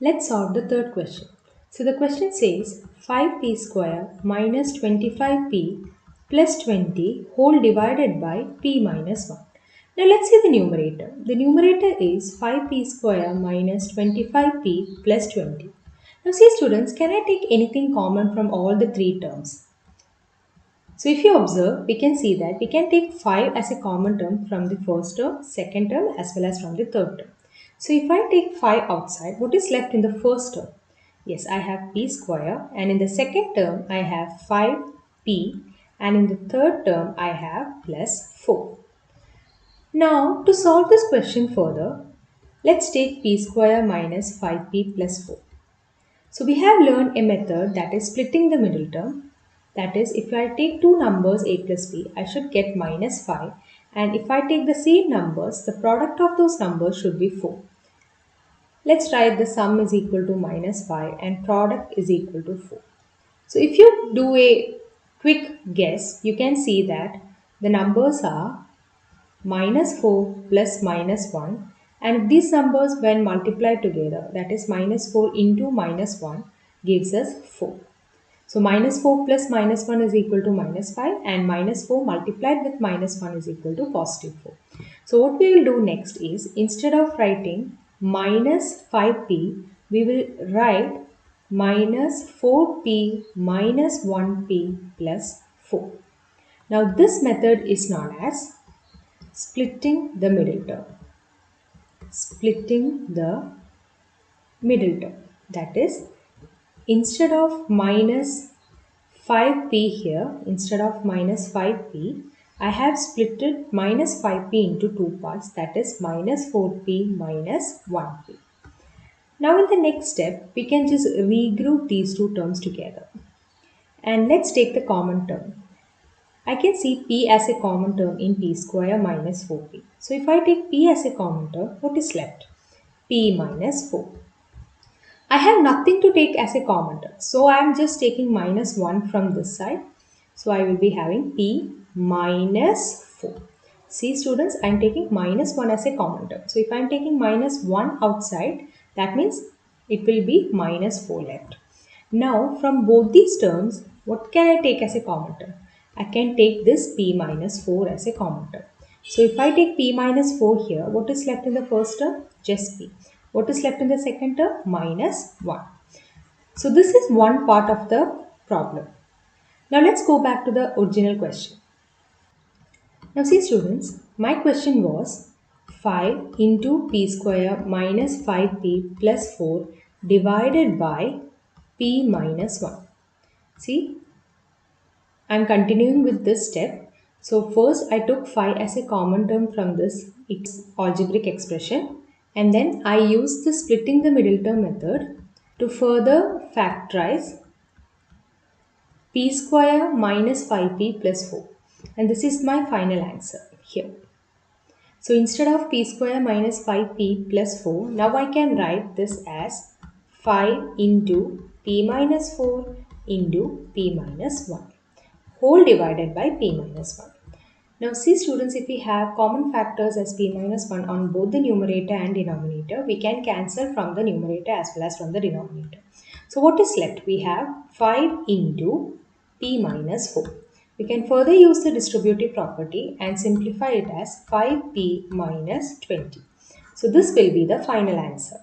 Let's solve the third question. So the question says 5p square minus 25p plus 20 whole divided by p minus 1. Now let's see the numerator. The numerator is 5p square minus 25p plus 20. Now see students, can I take anything common from all the three terms? So if you observe, we can see that we can take 5 as a common term from the first term, second term as well as from the third term. So if I take 5 outside, what is left in the first term? Yes, I have p square, and in the second term I have 5p, and in the third term I have plus 4. Now to solve this question further, let's take p square minus 5p plus 4. So we have learned a method that is splitting the middle term. That is, if I take two numbers a plus b, I should get minus 5. And if I take the same numbers, the product of those numbers should be 4. Let's write the sum is equal to minus 5 and product is equal to 4. So if you do a quick guess, you can see that the numbers are minus 4 plus minus 1, and these numbers when multiplied together, that is minus 4 into minus 1, gives us 4. So minus 4 plus minus 1 is equal to minus 5, and minus 4 multiplied with minus 1 is equal to positive 4. So what we will do next is, instead of writing minus 5p, we will write minus 4p minus 1p plus 4. Now this method is known as splitting the middle term. Splitting the middle term. That is, instead of minus 5p here, instead of minus 5p, I have splitted minus 5p into two parts, that is minus 4p minus 1p. Now in the next step, we can just regroup these two terms together. And let's take the common term. I can see p as a common term in p square minus 4p. So if I take p as a common term, what is left? P minus 4. I have nothing to take as a common term. So I am just taking minus 1 from this side. So I will be having p minus 4. See students, I am taking minus 1 as a common term. So if I am taking minus 1 outside, that means it will be minus 4 left. Now from both these terms, what can I take as a common term? I can take this p minus 4 as a common term. So if I take p minus 4 here, what is left in the first term? Just p. What is left in the second term? Minus 1. So this is one part of the problem. Now let's go back to the original question. Now see students, my question was 5 into p square minus 5p plus 4 divided by p minus 1. See, I am continuing with this step. So first I took 5 as a common term from this algebraic expression, and then I used the splitting the middle term method to further factorize p square minus 5p plus 4, and this is my final answer here. So instead of p square minus 5p plus 4, now I can write this as 5 into p minus 4 into p minus 1 whole divided by p minus 1. Now see students, if we have common factors as p minus 1 on both the numerator and denominator, we can cancel from the numerator as well as from the denominator. So what is left? We have 5 into p minus 4. We can further use the distributive property and simplify it as 5p minus 20. So this will be the final answer.